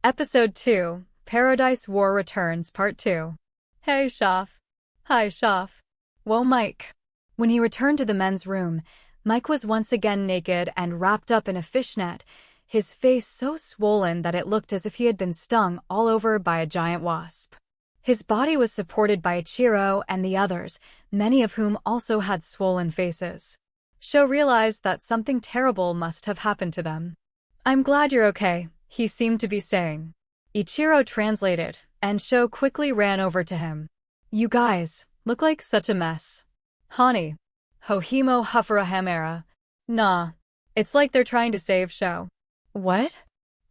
Episode 2, Paradise War Returns Part 2. Hey, Shaf. Hi, Shaf. Whoa, Mike. When he returned to the men's room, Mike was once again naked and wrapped up in a fishnet, his face so swollen that it looked as if he had been stung all over by a giant wasp. His body was supported by Ichiro and the others, many of whom also had swollen faces. Sho realized that something terrible must have happened to them. "I'm glad you're okay," he seemed to be saying. Ichiro translated, and Sho quickly ran over to him. "You guys look like such a mess." "Honey. Hohimo Hufarahamera." "Nah. It's like they're trying to save Sho." "What?"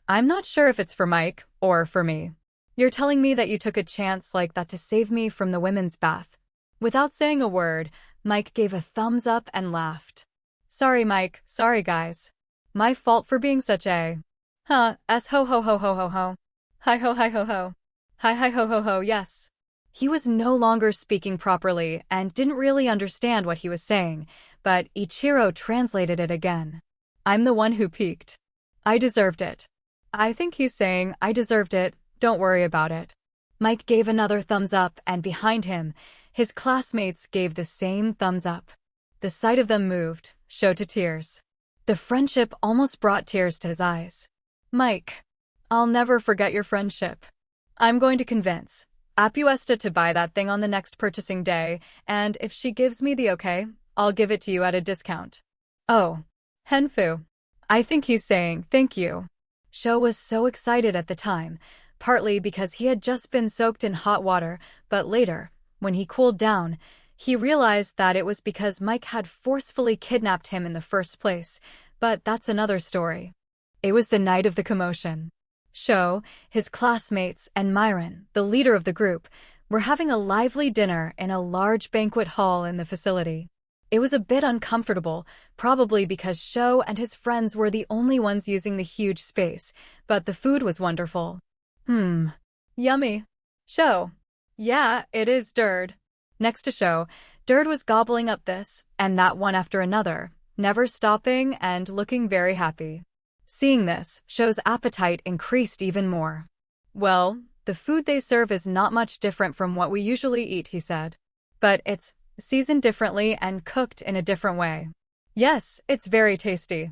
"I'm not sure if it's for Mike or for me. You're telling me that you took a chance like that to save me from the women's bath?" Without saying a word, Mike gave a thumbs up and laughed. "Sorry, Mike. Sorry, guys. My fault for being such a... S ho ho ho ho ho ho. Hi ho hi ho ho. Hi hi ho ho ho, yes." He was no longer speaking properly and didn't really understand what he was saying, but Ichiro translated it again. "I'm the one who peaked. I deserved it." "I think he's saying, I deserved it, don't worry about it." Mike gave another thumbs up, and behind him, his classmates gave the same thumbs up. The sight of them moved Sho to tears. The friendship almost brought tears to his eyes. "Mike, I'll never forget your friendship. I'm going to convince Apuesta to buy that thing on the next purchasing day, and if she gives me the okay, I'll give it to you at a discount." "Oh, Henfu." I think he's saying thank you. Sho was so excited at the time, partly because he had just been soaked in hot water, but later, when he cooled down, he realized that it was because Mike had forcefully kidnapped him in the first place, but that's another story. It was the night of the commotion. Sho, his classmates, and Myron, the leader of the group, were having a lively dinner in a large banquet hall in the facility. It was a bit uncomfortable, probably because Sho and his friends were the only ones using the huge space, but the food was wonderful. Yummy. Sho. "Yeah, it is, Dird." Next to Sho, Dird was gobbling up this and that one after another, never stopping and looking very happy. Seeing this, Sho's appetite increased even more. "Well, the food they serve is not much different from what we usually eat," he said. "But it's seasoned differently and cooked in a different way. Yes, it's very tasty.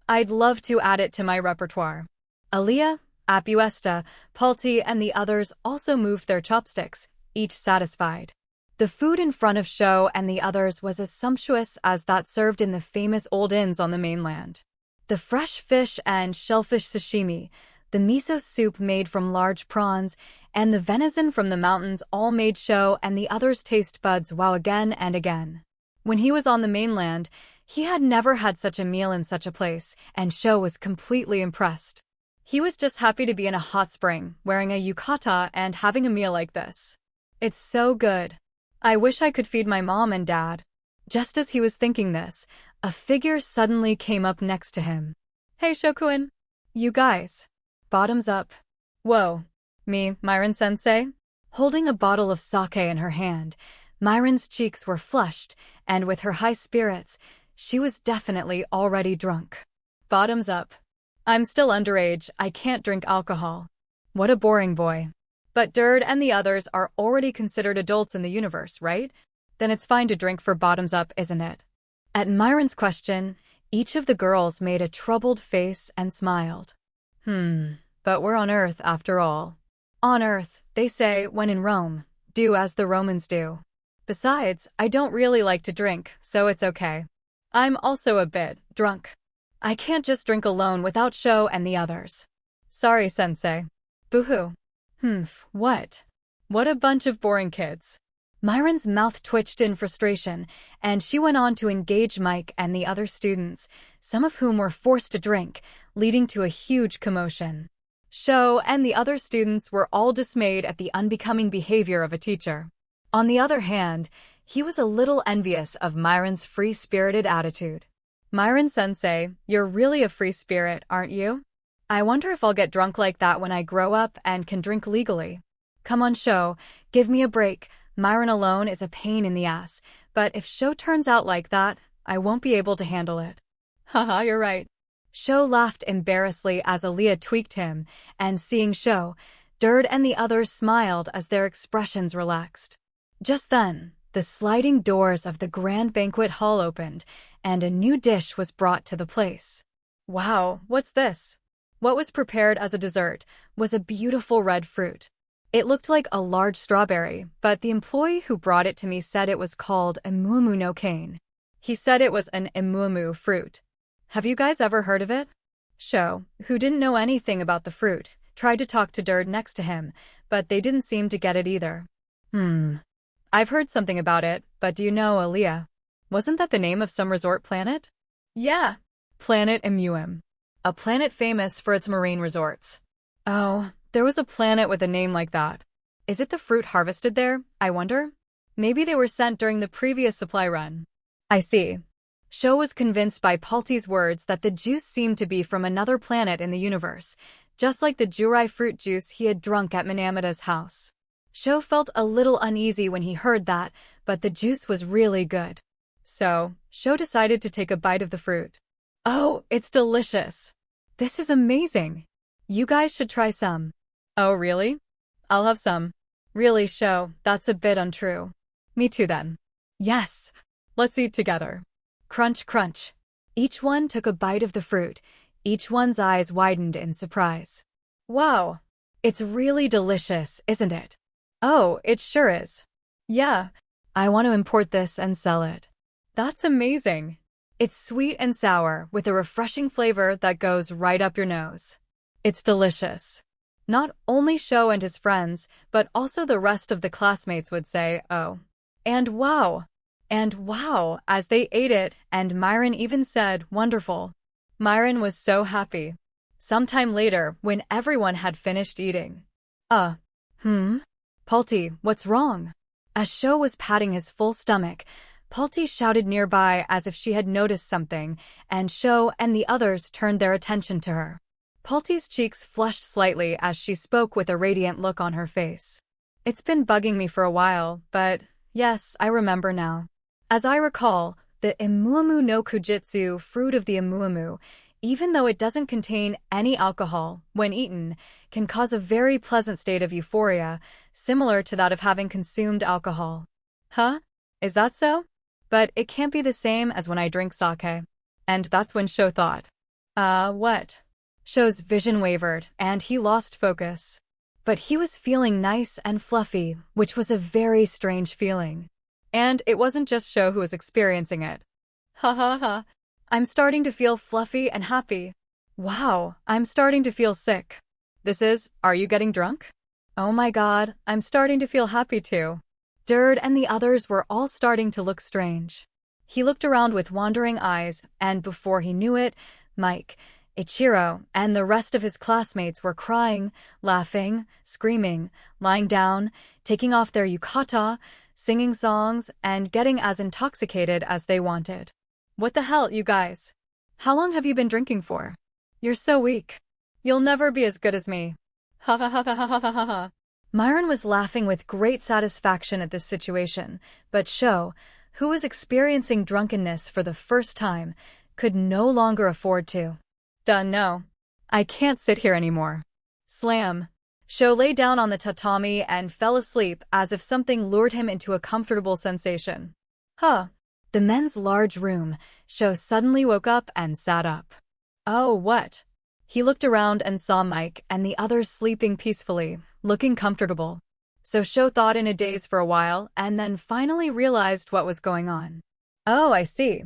I'd love to add it to my repertoire." Aaliyah, Apuesta, Palti, and the others also moved their chopsticks, each satisfied. The food in front of Sho and the others was as sumptuous as that served in the famous old inns on the mainland. The fresh fish and shellfish sashimi, the miso soup made from large prawns, and the venison from the mountains all made Sho and the others' taste buds wow again and again. When he was on the mainland, he had never had such a meal in such a place, and Sho was completely impressed. He was just happy to be in a hot spring, wearing a yukata and having a meal like this. "It's so good. I wish I could feed my mom and dad." Just as he was thinking this, a figure suddenly came up next to him. "Hey, Shokuin. You guys. Bottoms up." "Whoa. Me, Myron-sensei?" Holding a bottle of sake in her hand, Myron's cheeks were flushed, and with her high spirits, she was definitely already drunk. "Bottoms up. I'm still underage, I can't drink alcohol." What a boring boy. "But Dird and the others are already considered adults in the universe, right? Then it's fine to drink for bottoms up, isn't it?" At Myron's question, each of the girls made a troubled face and smiled. But we're on Earth after all." "On Earth, they say, when in Rome, do as the Romans do. Besides, I don't really like to drink, so it's okay. I'm also a bit drunk. I can't just drink alone without Sho and the others." "Sorry, Sensei." "Boo-hoo." What? What a bunch of boring kids." Myron's mouth twitched in frustration, and she went on to engage Mike and the other students, some of whom were forced to drink, leading to a huge commotion. Sho and the other students were all dismayed at the unbecoming behavior of a teacher. On the other hand, he was a little envious of Myron's free-spirited attitude. "Myron-sensei, you're really a free spirit, aren't you? I wonder if I'll get drunk like that when I grow up and can drink legally. Come on, Sho, give me a break. Myron alone is a pain in the ass, but if Sho turns out like that, I won't be able to handle it." "Haha, you're right." Sho laughed embarrassedly as Aaliyah tweaked him, and seeing Sho, Derd and the others smiled as their expressions relaxed. Just then, the sliding doors of the grand banquet hall opened, and a new dish was brought to the place. Wow, what's this? What was prepared as a dessert was a beautiful red fruit. It looked like a large strawberry, but the employee who brought it to me said it was called a mumu no cane. He said it was an imumu fruit. Have you guys ever heard of it? Sho, who didn't know anything about the fruit, tried to talk to Derd next to him, but they didn't seem to get it either. I've heard something about it, but do you know Aaliyah? Wasn't that the name of some resort planet? Yeah, Planet Imuim. A planet famous for its marine resorts. Oh, there was a planet with a name like that. Is it the fruit harvested there, I wonder? Maybe they were sent during the previous supply run. I see. Sho was convinced by Palti's words that the juice seemed to be from another planet in the universe, just like the Jurai fruit juice he had drunk at Minamida's house. Sho felt a little uneasy when he heard that, but the juice was really good. So, Sho decided to take a bite of the fruit. Oh, it's delicious. This is amazing. You guys should try some. Oh, really? I'll have some. Really, Sho, that's a bit untrue. Me too then. Yes. Let's eat together. Crunch, crunch. Each one took a bite of the fruit. Each one's eyes widened in surprise. Wow. It's really delicious, isn't it? Oh, it sure is. Yeah. I want to import this and sell it. That's amazing. It's sweet and sour with a refreshing flavor that goes right up your nose. It's delicious. Not only Sho and his friends, but also the rest of the classmates would say, oh. And wow, as they ate it, and Myron even said, wonderful. Myron was so happy. Sometime later, when everyone had finished eating. Palti, what's wrong? As Sho was patting his full stomach, Palti shouted nearby as if she had noticed something, and Sho and the others turned their attention to her. Palti's cheeks flushed slightly as she spoke with a radiant look on her face. It's been bugging me for a while, but yes, I remember now. As I recall, the Imuamu no Kujitsu, fruit of the Imuamu, even though it doesn't contain any alcohol, when eaten, can cause a very pleasant state of euphoria, similar to that of having consumed alcohol. Huh? Is that so? But it can't be the same as when I drink sake. And that's when Sho thought. What? Sho's vision wavered, and he lost focus. But he was feeling nice and fluffy, which was a very strange feeling. And it wasn't just Sho who was experiencing it. Ha ha ha. I'm starting to feel fluffy and happy. Wow, I'm starting to feel sick. Are you getting drunk? Oh my god, I'm starting to feel happy too. Derd and the others were all starting to look strange. He looked around with wandering eyes, and before he knew it, Mike, Ichiro, and the rest of his classmates were crying, laughing, screaming, lying down, taking off their yukata, singing songs, and getting as intoxicated as they wanted. What the hell, you guys? How long have you been drinking for? You're so weak. You'll never be as good as me. Ha ha ha ha ha ha ha ha. Myron was laughing with great satisfaction at this situation, but Sho, who was experiencing drunkenness for the first time, could no longer afford to. No. I can't sit here anymore. Slam. Sho lay down on the tatami and fell asleep as if something lured him into a comfortable sensation. The men's large room, Sho suddenly woke up and sat up. Oh, what? He looked around and saw Mike and the others sleeping peacefully, looking comfortable. So Sho thought in a daze for a while and then finally realized what was going on. Oh, I see.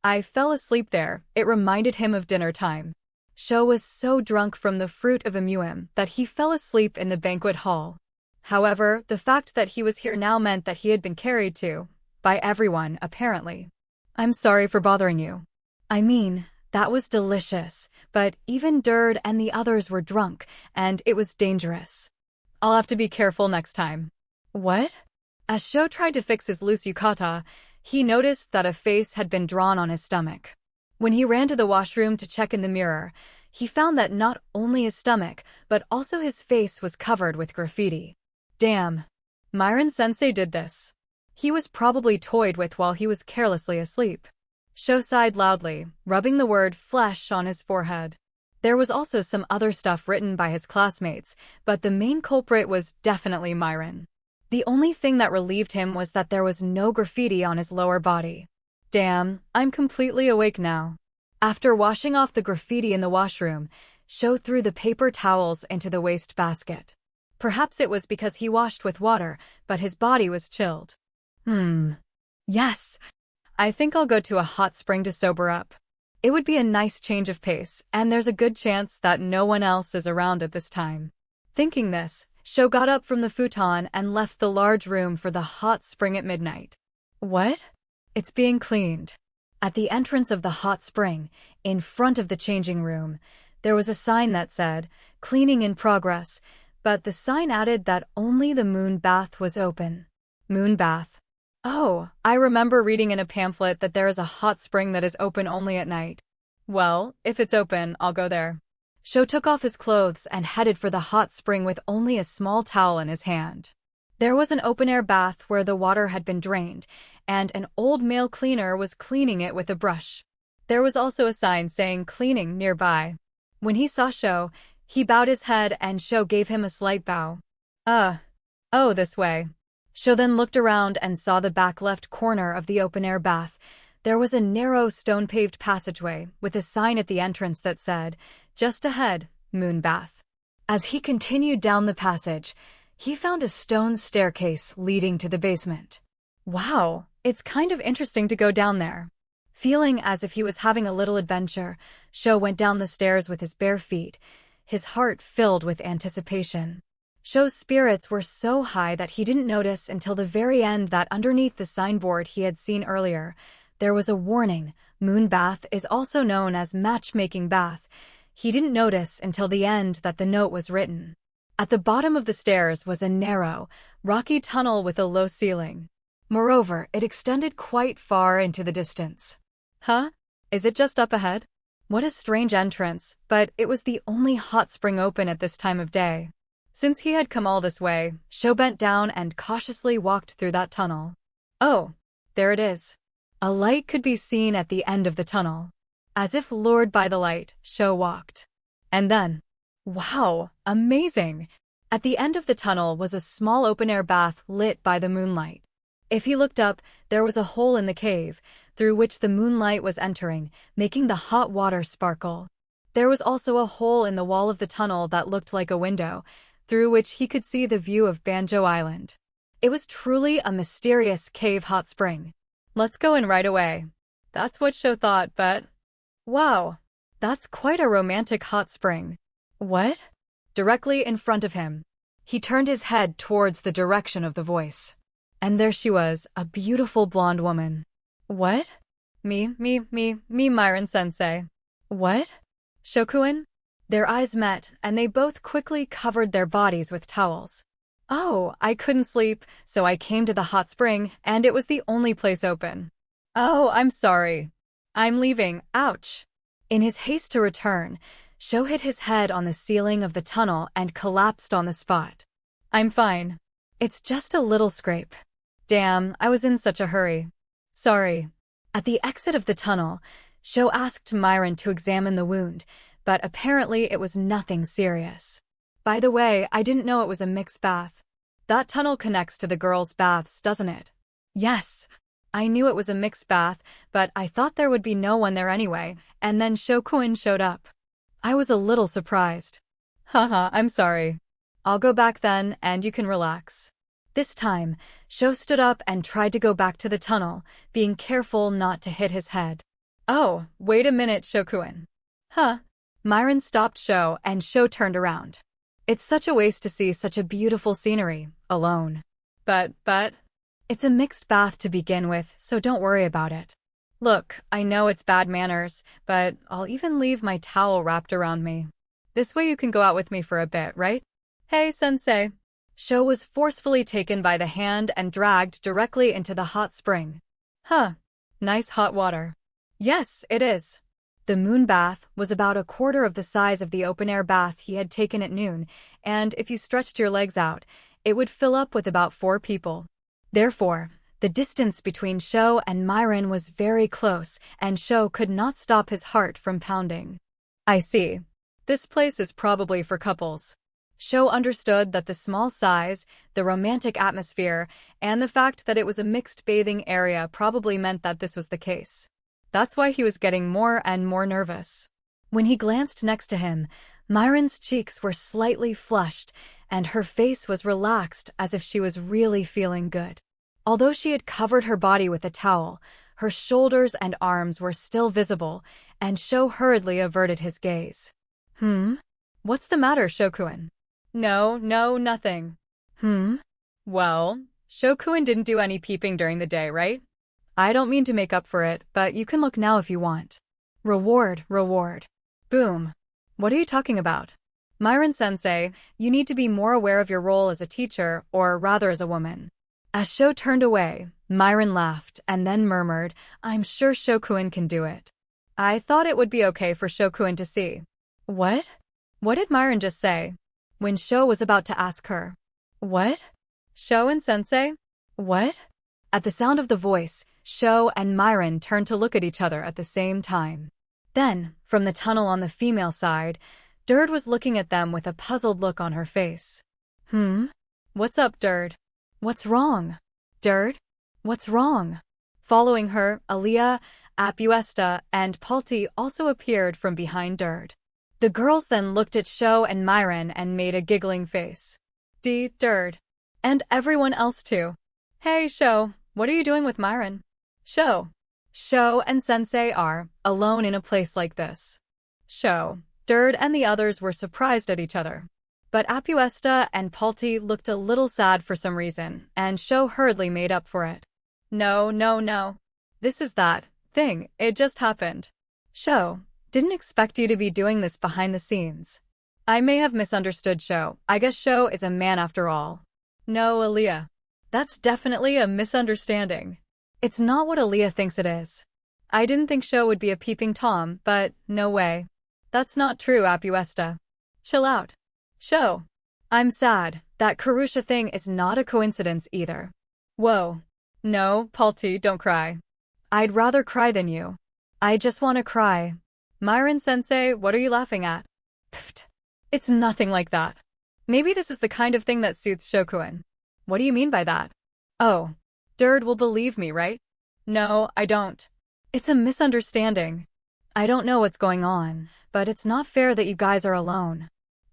I fell asleep there. It reminded him of dinner time. Sho was so drunk from the fruit of Imuim that he fell asleep in the banquet hall. However, the fact that he was here now meant that he had been carried to, by everyone, apparently. I'm sorry for bothering you. I mean, that was delicious, but even Derd and the others were drunk, and it was dangerous. I'll have to be careful next time. What? As Sho tried to fix his loose yukata, he noticed that a face had been drawn on his stomach. When he ran to the washroom to check in the mirror, he found that not only his stomach, but also his face was covered with graffiti. Damn. Myron-sensei did this. He was probably toyed with while he was carelessly asleep. Sho sighed loudly, rubbing the word flesh on his forehead. There was also some other stuff written by his classmates, but the main culprit was definitely Myron. The only thing that relieved him was that there was no graffiti on his lower body. Damn, I'm completely awake now. After washing off the graffiti in the washroom, Sho threw the paper towels into the waste basket. Perhaps it was because he washed with water, but his body was chilled. Yes, I think I'll go to a hot spring to sober up. It would be a nice change of pace, and there's a good chance that no one else is around at this time. Thinking this, Sho got up from the futon and left the large room for the hot spring at midnight. What? It's being cleaned. At the entrance of the hot spring, in front of the changing room, there was a sign that said, "Cleaning in progress," but the sign added that only the moon bath was open. Moon bath. Oh, I remember reading in a pamphlet that there is a hot spring that is open only at night. Well, if it's open, I'll go there. Sho took off his clothes and headed for the hot spring with only a small towel in his hand. There was an open-air bath where the water had been drained, and an old male cleaner was cleaning it with a brush. There was also a sign saying cleaning nearby. When he saw Sho, he bowed his head and Sho gave him a slight bow. Oh, this way. Sho then looked around and saw the back left corner of the open-air bath. There was a narrow stone-paved passageway with a sign at the entrance that said, "Just ahead, moon bath." As he continued down the passage, he found a stone staircase leading to the basement. Wow, it's kind of interesting to go down there. Feeling as if he was having a little adventure, Sho went down the stairs with his bare feet, his heart filled with anticipation. Sho's spirits were so high that he didn't notice until the very end that underneath the signboard he had seen earlier, there was a warning, "Moon bath is also known as matchmaking bath." He didn't notice until the end that the note was written. At the bottom of the stairs was a narrow, rocky tunnel with a low ceiling. Moreover, it extended quite far into the distance. Huh? Is it just up ahead? What a strange entrance, but it was the only hot spring open at this time of day. Since he had come all this way, Sho bent down and cautiously walked through that tunnel. Oh, there it is. A light could be seen at the end of the tunnel. As if lured by the light, Sho walked. And then, wow, amazing! At the end of the tunnel was a small open-air bath lit by the moonlight. If he looked up, there was a hole in the cave, through which the moonlight was entering, making the hot water sparkle. There was also a hole in the wall of the tunnel that looked like a window, through which he could see the view of Banjo Island. It was truly a mysterious cave hot spring. Let's go in right away. That's what Sho thought, but... Wow, that's quite a romantic hot spring. What? Directly in front of him. He turned his head towards the direction of the voice. And there she was, a beautiful blonde woman. What? Me, Myron-sensei. What? Shokuin? Their eyes met, and they both quickly covered their bodies with towels. Oh, I couldn't sleep, so I came to the hot spring, and it was the only place open. Oh, I'm sorry. I'm leaving, ouch. In his haste to return, Sho hit his head on the ceiling of the tunnel and collapsed on the spot. I'm fine. It's just a little scrape. Damn, I was in such a hurry. Sorry. At the exit of the tunnel, Sho asked Myron to examine the wound, but apparently it was nothing serious. By the way, I didn't know it was a mixed bath. That tunnel connects to the girls' baths, doesn't it? Yes. I knew it was a mixed bath, but I thought there would be no one there anyway, and then Shokuin showed up. I was a little surprised. Haha, I'm sorry. I'll go back then, and you can relax. This time, Sho stood up and tried to go back to the tunnel, being careful not to hit his head. Oh, wait a minute, Shokuin. Huh? Myron stopped Sho, and Sho turned around. It's such a waste to see such a beautiful scenery, alone. But... It's a mixed bath to begin with, so don't worry about it. Look, I know it's bad manners, but I'll even leave my towel wrapped around me. This way you can go out with me for a bit, right? Hey, sensei. Sho was forcefully taken by the hand and dragged directly into the hot spring. Huh. Nice hot water. Yes, it is. The moon bath was about a quarter of the size of the open-air bath he had taken at noon, and if you stretched your legs out, it would fill up with about 4 people. Therefore, The distance between Sho and Myron was very close, and Sho could not stop his heart from pounding. I see. This place is probably for couples. Sho understood that the small size, the romantic atmosphere, and the fact that it was a mixed bathing area probably meant that this was the case. That's why he was getting more and more nervous. When he glanced next to him, Myron's cheeks were slightly flushed, and her face was relaxed as if she was really feeling good. Although she had covered her body with a towel, her shoulders and arms were still visible, and Sho hurriedly averted his gaze. What's the matter, Shokuin? No, nothing. Well, Shokuin didn't do any peeping during the day, right? I don't mean to make up for it, but you can look now if you want. Reward. Boom. What are you talking about? Myron-sensei, you need to be more aware of your role as a teacher, or rather as a woman. As Sho turned away, Myron laughed and then murmured, I'm sure Shokuin can do it. I thought it would be okay for Shokuin to see. What? What did Myron just say? When Sho was about to ask her. What? Sho and Sensei? What? At the sound of the voice, Sho and Myron turned to look at each other at the same time. Then, from the tunnel on the female side, Dird was looking at them with a puzzled look on her face. What's up, Dird? What's wrong? Dird? What's wrong? Following her, Aaliyah, Apuesta, and Palti also appeared from behind Dird. The girls then looked at Sho and Myron and made a giggling face. Dird. And everyone else too. Hey, Sho, what are you doing with Myron? Sho and Sensei are alone in a place like this. Sho, Dird, and the others were surprised at each other. But Apuesta and Palti looked a little sad for some reason, and Sho hurriedly made up for it. No. This is that thing, it just happened. Sho, didn't expect you to be doing this behind the scenes. I may have misunderstood Sho. I guess Sho is a man after all. No, Aaliyah. That's definitely a misunderstanding. It's not what Aaliyah thinks it is. I didn't think Sho would be a peeping Tom, but no way. That's not true, Apuesta. Chill out. Sho. I'm sad. That Karusha thing is not a coincidence either. Whoa. No, Palti, don't cry. I'd rather cry than you. I just want to cry. Myron-sensei, what are you laughing at? Pfft. It's nothing like that. Maybe this is the kind of thing that suits Shokuin. What do you mean by that? Oh. Dird will believe me, right? No, I don't. It's a misunderstanding. I don't know what's going on, but it's not fair that you guys are alone.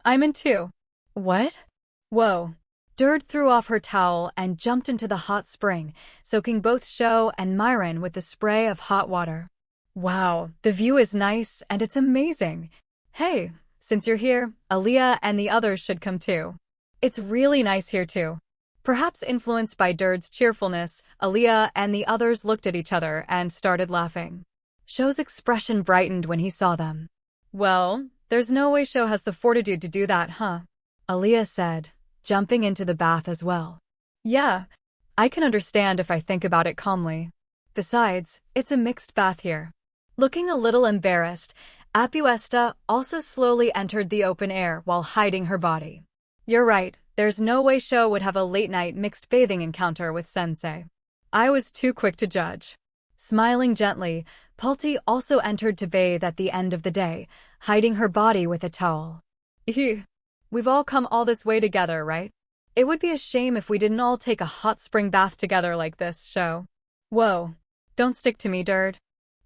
I'm in too. What? Whoa. Dird threw off her towel and jumped into the hot spring, soaking both Sho and Myron with the spray of hot water. Wow, the view is nice and it's amazing. Hey, since you're here, Aaliyah and the others should come too. It's really nice here too. Perhaps influenced by Dird's cheerfulness, Aaliyah and the others looked at each other and started laughing. Sho's expression brightened when he saw them. Well, there's no way Sho has the fortitude to do that, huh? Aaliyah said, jumping into the bath as well. Yeah, I can understand if I think about it calmly. Besides, it's a mixed bath here. Looking a little embarrassed, Apuesta also slowly entered the open air while hiding her body. You're right, there's no way Sho would have a late-night mixed bathing encounter with Sensei. I was too quick to judge. Smiling gently, Palti also entered to bathe at the end of the day, hiding her body with a towel. We've all come all this way together, right? It would be a shame if we didn't all take a hot spring bath together like this, Sho. Whoa. Don't stick to me, Dird.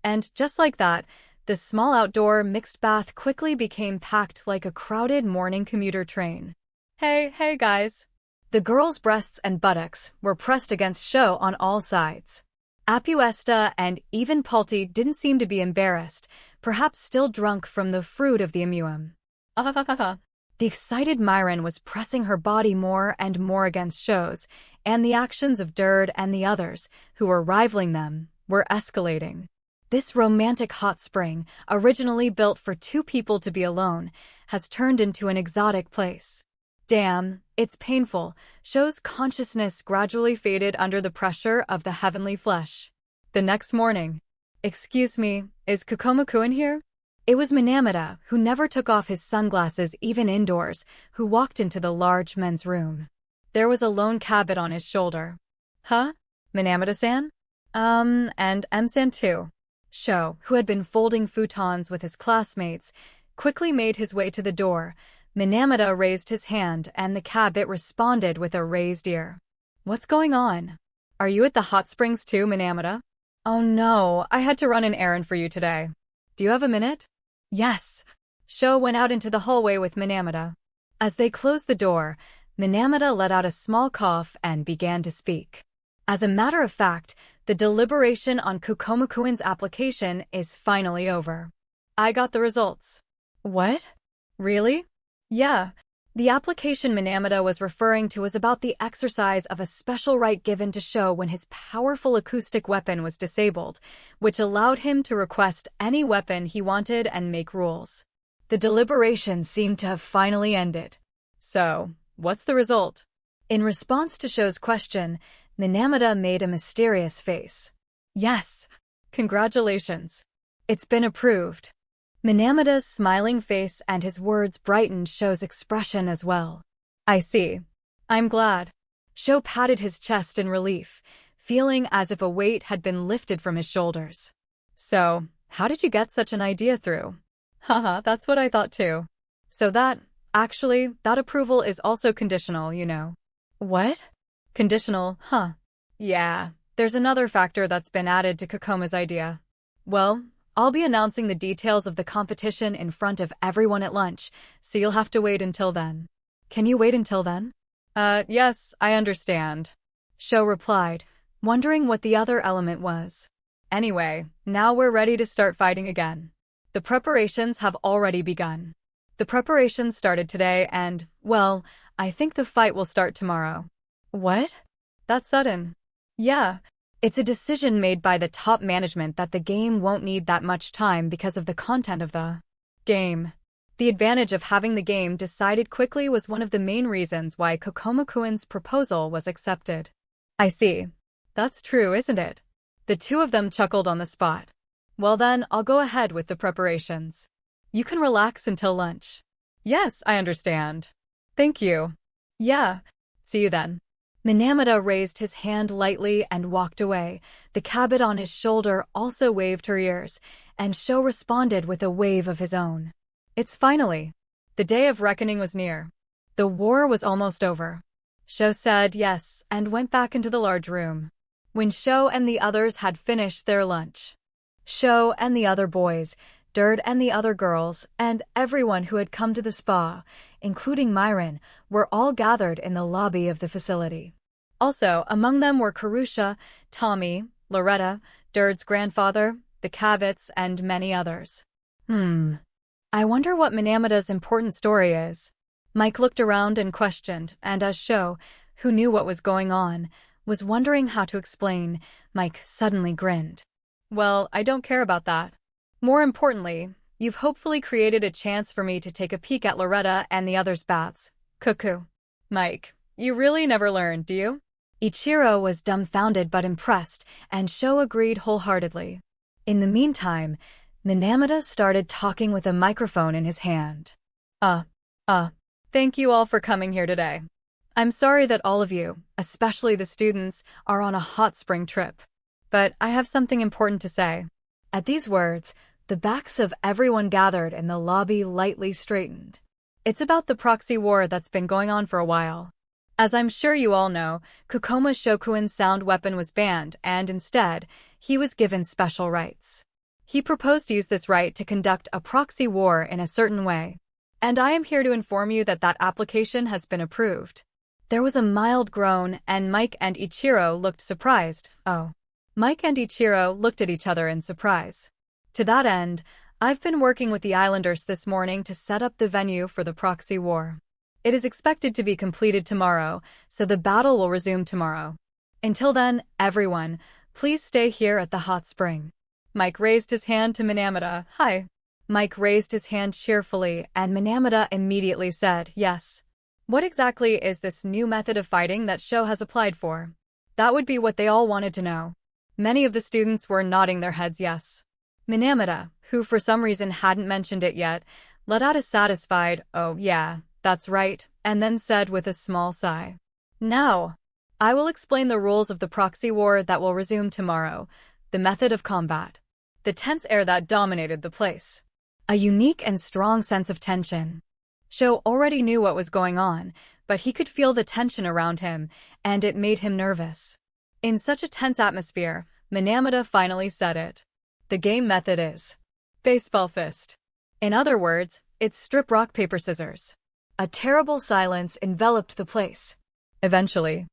And just like that, the small outdoor mixed bath quickly became packed like a crowded morning commuter train. Hey guys. The girls' breasts and buttocks were pressed against Sho on all sides. Apuesta and even Palti didn't seem to be embarrassed, perhaps still drunk from the fruit of the emuum. The excited Myron was pressing her body more and more against Sho's, and the actions of Dird and the others, who were rivaling them, were escalating. This romantic hot spring, originally built for two people to be alone, has turned into an exotic place. Damn, it's painful. Sho's consciousness gradually faded under the pressure of the heavenly flesh. The next morning. Excuse me, is Kokomo-kun here? It was Minamata, who never took off his sunglasses even indoors, who walked into the large men's room. There was a lone cabot on his shoulder. Huh? Minamata-san? And M-san too. Sho, who had been folding futons with his classmates, quickly made his way to the door. Minamata raised his hand, and the cabbit responded with a raised ear. What's going on? Are you at the hot springs too, Minamata? Oh no, I had to run an errand for you today. Do you have a minute? Yes. Sho went out into the hallway with Minamata. As they closed the door, Minamata let out a small cough and began to speak. As a matter of fact, the deliberation on Kokomo-kun's application is finally over. I got the results. What? Really? Yeah. The application Minamata was referring to was about the exercise of a special right given to Sho when his powerful acoustic weapon was disabled, which allowed him to request any weapon he wanted and make rules. The deliberation seemed to have finally ended. So, what's the result? In response to Sho's question, Minamata made a mysterious face. Yes. Congratulations. It's been approved. Minamata's smiling face and his words brightened Sho's expression as well. I see. I'm glad. Sho patted his chest in relief, feeling as if a weight had been lifted from his shoulders. So, how did you get such an idea through? Haha, that's what I thought too. So that approval is also conditional, you know. What? Conditional, huh? Yeah, there's another factor that's been added to Kokoma's idea. Well, I'll be announcing the details of the competition in front of everyone at lunch, so you'll have to wait until then. Can you wait until then? Yes, I understand. Sho replied, wondering what the other element was. Anyway, now we're ready to start fighting again. The preparations have already begun. The preparations started today and, well, I think the fight will start tomorrow. What? That's sudden. Yeah. It's a decision made by the top management that the game won't need that much time because of the content of the game. The advantage of having the game decided quickly was one of the main reasons why Kokomo-kun's proposal was accepted. I see. That's true, isn't it? The two of them chuckled on the spot. Well then, I'll go ahead with the preparations. You can relax until lunch. Yes, I understand. Thank you. Yeah. See you then. Minamata raised his hand lightly and walked away. The cabbit on his shoulder also waved her ears, and Sho responded with a wave of his own. It's finally. The day of reckoning was near. The war was almost over. Sho said yes and went back into the large room. When Sho and the others had finished their lunch, Sho and the other boys, Dirt and the other girls, and everyone who had come to the spa, including Myron, were all gathered in the lobby of the facility. Also, among them were Karusha, Tommy, Loretta, Dirt's grandfather, the Kavits, and many others. I wonder what Minamata's important story is. Mike looked around and questioned, and as Sho, who knew what was going on, was wondering how to explain, Mike suddenly grinned. Well, I don't care about that. More importantly, you've hopefully created a chance for me to take a peek at Loretta and the others' baths. Cuckoo. Mike, you really never learn, do you? Ichiro was dumbfounded but impressed, and Sho agreed wholeheartedly. In the meantime, Minamata started talking with a microphone in his hand. Thank you all for coming here today. I'm sorry that all of you, especially the students, are on a hot spring trip. But I have something important to say. At these words, the backs of everyone gathered in the lobby lightly straightened. It's about the proxy war that's been going on for a while. As I'm sure you all know, Kokomo Shokuin's sound weapon was banned, and instead, he was given special rights. He proposed to use this right to conduct a proxy war in a certain way. And I am here to inform you that that application has been approved. There was a mild groan, and Mike and Ichiro looked surprised. Mike and Ichiro looked at each other in surprise. To that end, I've been working with the Islanders this morning to set up the venue for the proxy war. It is expected to be completed tomorrow, so the battle will resume tomorrow. Until then, everyone, please stay here at the hot spring. Mike raised his hand to Minamata. Hi. Mike raised his hand cheerfully, and Minamata immediately said, yes. What exactly is this new method of fighting that Sho has applied for? That would be what they all wanted to know. Many of the students were nodding their heads yes. Minamata, who for some reason hadn't mentioned it yet, let out a satisfied, oh yeah, that's right, and then said with a small sigh. Now, I will explain the rules of the proxy war that will resume tomorrow, the method of combat, the tense air that dominated the place. A unique and strong sense of tension. Sho already knew what was going on, but he could feel the tension around him, and it made him nervous. In such a tense atmosphere, Minamata finally said it. The game method is baseball fist. In other words, it's strip rock paper scissors. A terrible silence enveloped the place. Eventually,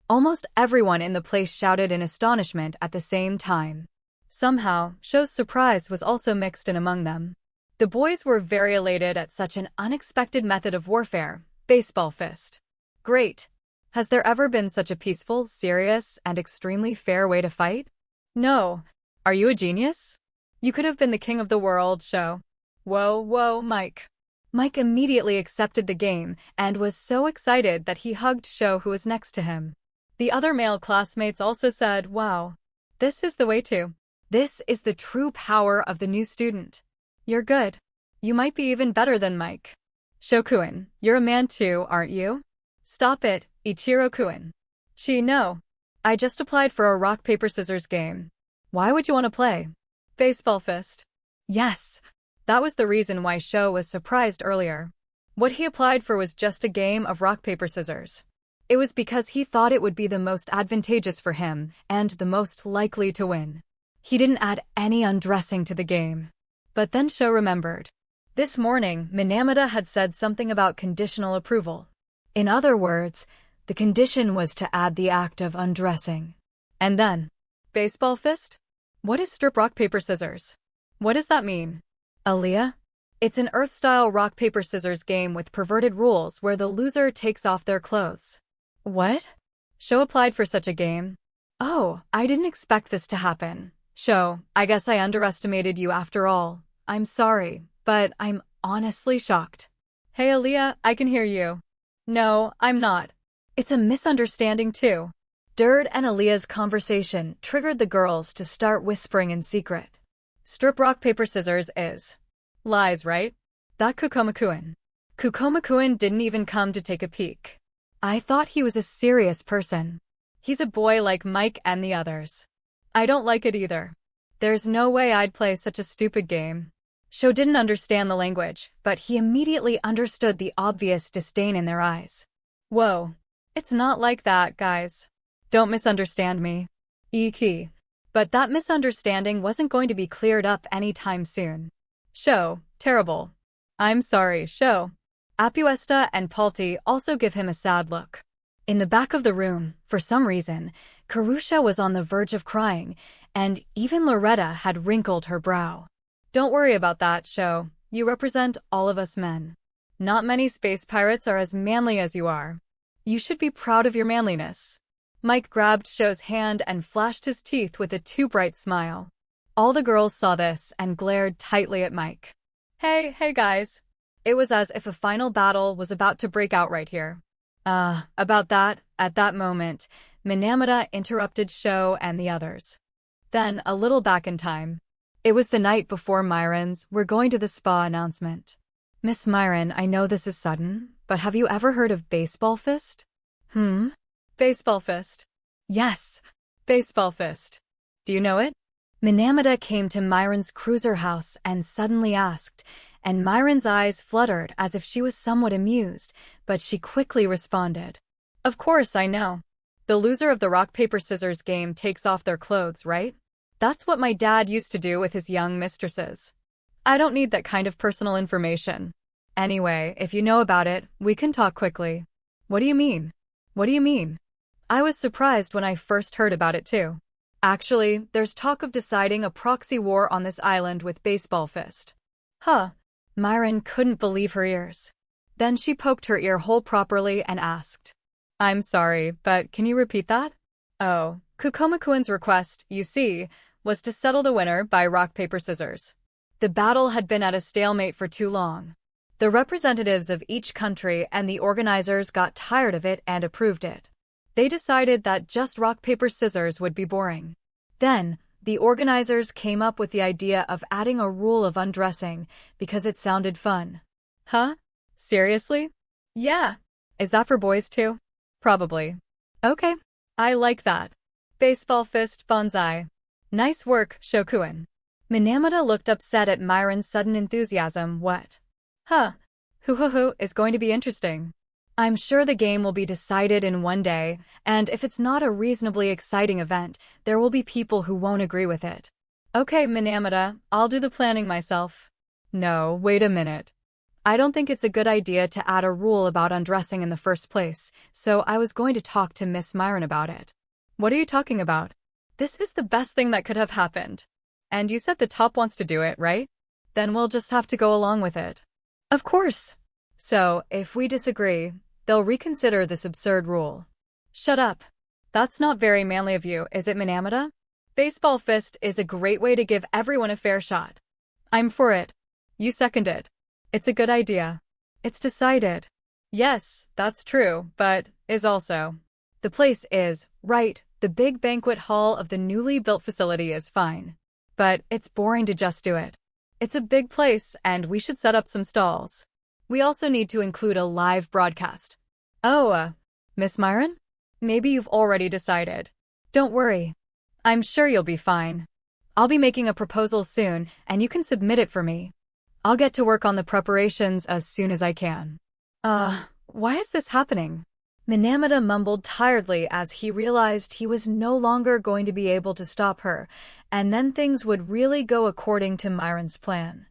almost everyone in the place shouted in astonishment at the same time. Somehow, Sho's surprise was also mixed in among them. The boys were very elated at such an unexpected method of warfare, baseball fist. Great! Has there ever been such a peaceful, serious, and extremely fair way to fight? No. Are you a genius? You could have been the king of the world, Sho. Whoa, Mike. Mike immediately accepted the game and was so excited that he hugged Sho, who was next to him. The other male classmates also said, wow. This is the way to. This is the true power of the new student. You're good. You might be even better than Mike. Shokuin, you're a man too, aren't you? Stop it, Ichiro-kun. No. I just applied for a rock-paper-scissors game. Why would you want to play? Baseball fist. Yes. That was the reason why Sho was surprised earlier. What he applied for was just a game of rock, paper, scissors. It was because he thought it would be the most advantageous for him and the most likely to win. He didn't add any undressing to the game. But then Sho remembered. This morning, Minamata had said something about conditional approval. In other words, the condition was to add the act of undressing. And then, baseball fist? What is strip rock, paper, scissors? What does that mean? Aaliyah? It's an Earth-style rock-paper-scissors game with perverted rules where the loser takes off their clothes. What? Sho applied for such a game? Oh, I didn't expect this to happen. Sho, I guess I underestimated you after all. I'm sorry, but I'm honestly shocked. Hey Aaliyah, I can hear you. No, I'm not. It's a misunderstanding too. Dird and Aaliyah's conversation triggered the girls to start whispering in secret. Strip rock paper scissors is lies, right? That Kukoma-kun. Kukoma-kun didn't even come to take a peek. I thought he was a serious person. He's a boy like Mike and the others. I don't like it either. There's no way I'd play such a stupid game. Sho didn't understand the language, but he immediately understood the obvious disdain in their eyes. Whoa. It's not like that, guys. Don't misunderstand me. Iki. But that misunderstanding wasn't going to be cleared up anytime soon. Sho, terrible. I'm sorry, Sho. Apuesta and Palti also give him a sad look. In the back of the room, for some reason, Karusha was on the verge of crying, and even Loretta had wrinkled her brow. Don't worry about that, Sho. You represent all of us men. Not many space pirates are as manly as you are. You should be proud of your manliness. Mike grabbed Sho's hand and flashed his teeth with a too bright smile. All the girls saw this and glared tightly at Mike. Hey guys. It was as if a final battle was about to break out right here. About that, at that moment, Minamata interrupted Sho and the others. Then, a little back in time. It was the night before Myron's "We're going to the spa" announcement. Miss Myron, I know this is sudden, but have you ever heard of baseball fist? Baseball fist. Yes, baseball fist. Do you know it? Minamata came to Myron's cruiser house and suddenly asked, and Myron's eyes fluttered as if she was somewhat amused, but she quickly responded. Of course I know. The loser of the rock-paper-scissors game takes off their clothes, right? That's what my dad used to do with his young mistresses. I don't need that kind of personal information. Anyway, if you know about it, we can talk quickly. What do you mean? What do you mean? I was surprised when I first heard about it too. Actually, there's talk of deciding a proxy war on this island with baseball fist. Huh. Myron couldn't believe her ears. Then she poked her ear hole properly and asked. I'm sorry, but can you repeat that? Oh, Kukoma-kun's request, you see, was to settle the winner by rock, paper, scissors. The battle had been at a stalemate for too long. The representatives of each country and the organizers got tired of it and approved it. They decided that just rock, paper, scissors would be boring. Then, the organizers came up with the idea of adding a rule of undressing because it sounded fun. Huh? Seriously? Yeah. Is that for boys too? Probably. Okay. I like that. Baseball fist bonsai. Nice work, Shokuen. Minamata looked upset at Myron's sudden enthusiasm. What? Huh. Hoo is going to be interesting. I'm sure the game will be decided in one day, and if it's not a reasonably exciting event, there will be people who won't agree with it. Okay, Minamata, I'll do the planning myself. No, wait a minute. I don't think it's a good idea to add a rule about undressing in the first place, so I was going to talk to Miss Myron about it. What are you talking about? This is the best thing that could have happened. And you said the top wants to do it, right? Then we'll just have to go along with it. Of course. So, if we disagree, they'll reconsider this absurd rule. Shut up. That's not very manly of you, is it, Minamata? Baseball fist is a great way to give everyone a fair shot. I'm for it. You second it. It's a good idea. It's decided. Yes, that's true, but is also. The place is, right, the big banquet hall of the newly built facility is fine. But it's boring to just do it. It's a big place, and we should set up some stalls. We also need to include a live broadcast. Oh, Miss Myron? Maybe you've already decided. Don't worry. I'm sure you'll be fine. I'll be making a proposal soon, and you can submit it for me. I'll get to work on the preparations as soon as I can. Why is this happening? Minamata mumbled tiredly as he realized he was no longer going to be able to stop her, and then things would really go according to Myron's plan.